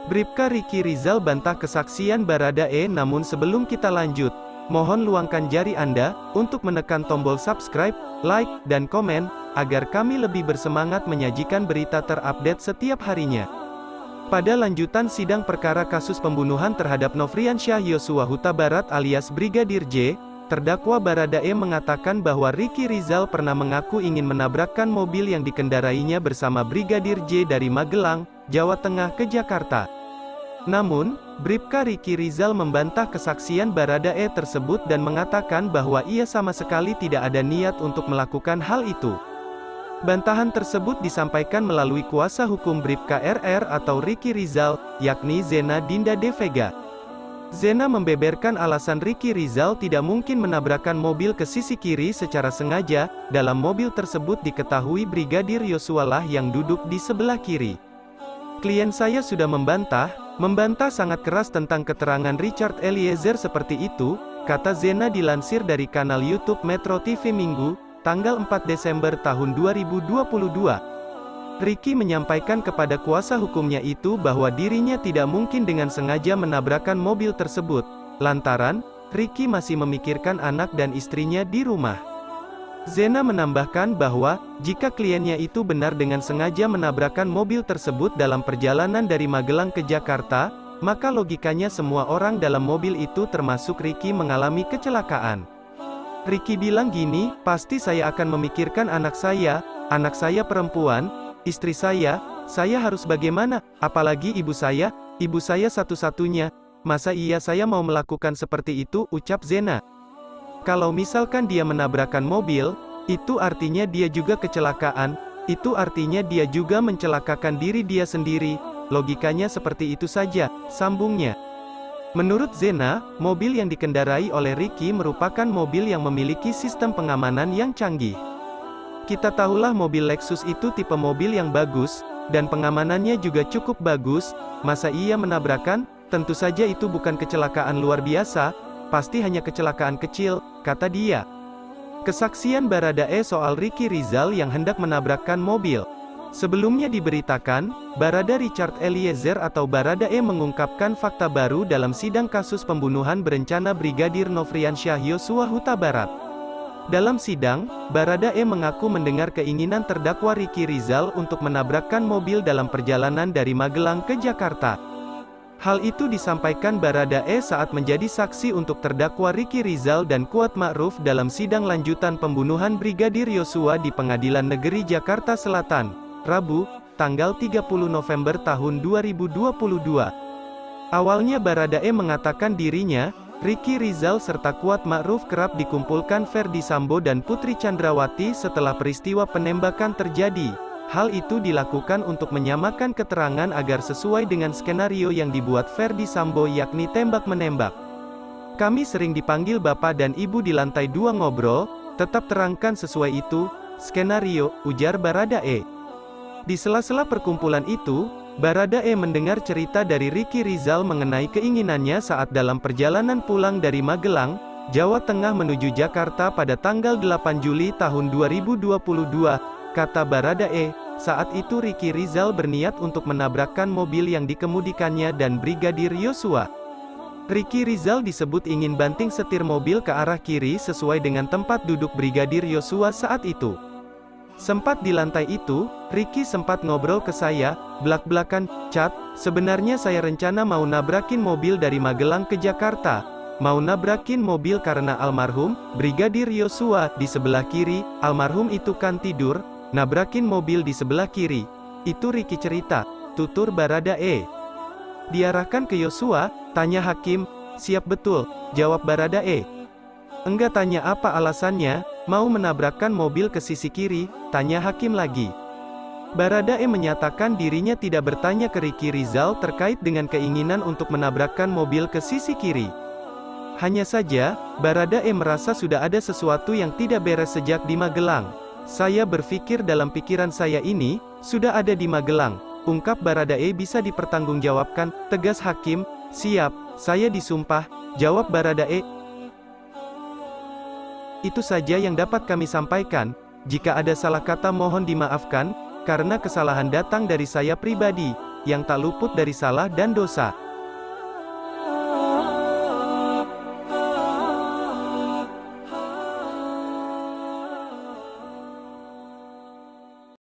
Bribka Riki Rizal bantah kesaksian Baradae. Namun sebelum kita lanjut, mohon luangkan jari Anda untuk menekan tombol subscribe, like, dan komen, agar kami lebih bersemangat menyajikan berita terupdate setiap harinya. Pada lanjutan sidang perkara kasus pembunuhan terhadap Nofriansyah Yosua Huta Barat alias Brigadir J, terdakwa Baradae mengatakan bahwa Riki Rizal pernah mengaku ingin menabrakkan mobil yang dikendarainya bersama Brigadir J dari Magelang, Jawa Tengah ke Jakarta. Namun, Bribka Riki Rizal membantah kesaksian Baradae tersebut dan mengatakan bahwa ia sama sekali tidak ada niat untuk melakukan hal itu. Bantahan tersebut disampaikan melalui kuasa hukum Bribka RR atau Riki Rizal, yakni Zena Dinda De Vega. Zena membeberkan alasan Riki Rizal tidak mungkin menabrakkan mobil ke sisi kiri secara sengaja. Dalam mobil tersebut diketahui Brigadir Yosua lah yang duduk di sebelah kiri. Klien saya sudah membantah sangat keras tentang keterangan Richard Eliezer seperti itu, kata Zena dilansir dari kanal YouTube Metro TV Minggu, tanggal 4 Desember tahun 2022. Riki menyampaikan kepada kuasa hukumnya itu bahwa dirinya tidak mungkin dengan sengaja menabrakkan mobil tersebut, lantaran Riki masih memikirkan anak dan istrinya di rumah. Zena menambahkan bahwa, jika kliennya itu benar dengan sengaja menabrakkan mobil tersebut dalam perjalanan dari Magelang ke Jakarta, maka logikanya semua orang dalam mobil itu termasuk Riki mengalami kecelakaan. Riki bilang gini, pasti saya akan memikirkan anak saya perempuan, istri saya harus bagaimana, apalagi ibu saya satu-satunya, masa iya saya mau melakukan seperti itu, ucap Zena. Kalau misalkan dia menabrakkan mobil, itu artinya dia juga kecelakaan, itu artinya dia juga mencelakakan diri dia sendiri, logikanya seperti itu saja, sambungnya. Menurut Zena, mobil yang dikendarai oleh Riki merupakan mobil yang memiliki sistem pengamanan yang canggih. Kita tahulah mobil Lexus itu tipe mobil yang bagus, dan pengamanannya juga cukup bagus, masa ia menabrakkan? Tentu saja itu bukan kecelakaan luar biasa, pasti hanya kecelakaan kecil, kata dia. Kesaksian Baradae soal Riki Rizal yang hendak menabrakkan mobil. Sebelumnya diberitakan, Barada Richard Eliezer atau Baradae mengungkapkan fakta baru dalam sidang kasus pembunuhan berencana Brigadir Nofriansyah Yosua Huta Barat. Dalam sidang, Baradae mengaku mendengar keinginan terdakwa Riki Rizal untuk menabrakkan mobil dalam perjalanan dari Magelang ke Jakarta. Hal itu disampaikan Baradae saat menjadi saksi untuk terdakwa Riki Rizal dan Kuat Ma'ruf dalam sidang lanjutan pembunuhan Brigadir Yosua di Pengadilan Negeri Jakarta Selatan, Rabu, tanggal 30 November tahun 2022. Awalnya Baradae mengatakan dirinya, Riki Rizal serta Kuat Ma'ruf kerap dikumpulkan Ferdi Sambo dan Putri Chandrawati setelah peristiwa penembakan terjadi. Hal itu dilakukan untuk menyamakan keterangan agar sesuai dengan skenario yang dibuat Ferdi Sambo yakni tembak-menembak. Kami sering dipanggil Bapak dan Ibu di lantai 2 ngobrol, tetap terangkan sesuai itu, skenario, ujar Baradae. Di sela-sela perkumpulan itu, Baradae mendengar cerita dari Riki Rizal mengenai keinginannya saat dalam perjalanan pulang dari Magelang, Jawa Tengah menuju Jakarta pada tanggal 8 Juli tahun 2022, kata Baradae, saat itu Riki Rizal berniat untuk menabrakkan mobil yang dikemudikannya dan Brigadir Yosua. Riki Rizal disebut ingin banting setir mobil ke arah kiri sesuai dengan tempat duduk Brigadir Yosua saat itu. Sempat di lantai itu, Riki sempat ngobrol ke saya, belak-belakan, "Cat, sebenarnya saya rencana mau nabrakin mobil dari Magelang ke Jakarta. Mau nabrakin mobil karena almarhum, Brigadir Yosua, di sebelah kiri, almarhum itu kan tidur, nabrakin mobil di sebelah kiri." Itu Riki cerita, tutur Baradae. Diarahkan ke Yosua, tanya hakim, "Siap betul," jawab Baradae. "Enggak, tanya apa alasannya, mau menabrakkan mobil ke sisi kiri," tanya hakim lagi. Baradae menyatakan dirinya tidak bertanya ke Riki Rizal terkait dengan keinginan untuk menabrakkan mobil ke sisi kiri. Hanya saja, Baradae merasa sudah ada sesuatu yang tidak beres sejak di Magelang. "Saya berpikir dalam pikiran saya ini, sudah ada di Magelang," ungkap Baradae. "Bisa dipertanggungjawabkan," tegas hakim. "Siap, saya disumpah," jawab Baradae. Itu saja yang dapat kami sampaikan. Jika ada salah kata mohon dimaafkan, karena kesalahan datang dari saya pribadi. yang tak luput dari salah dan dosa.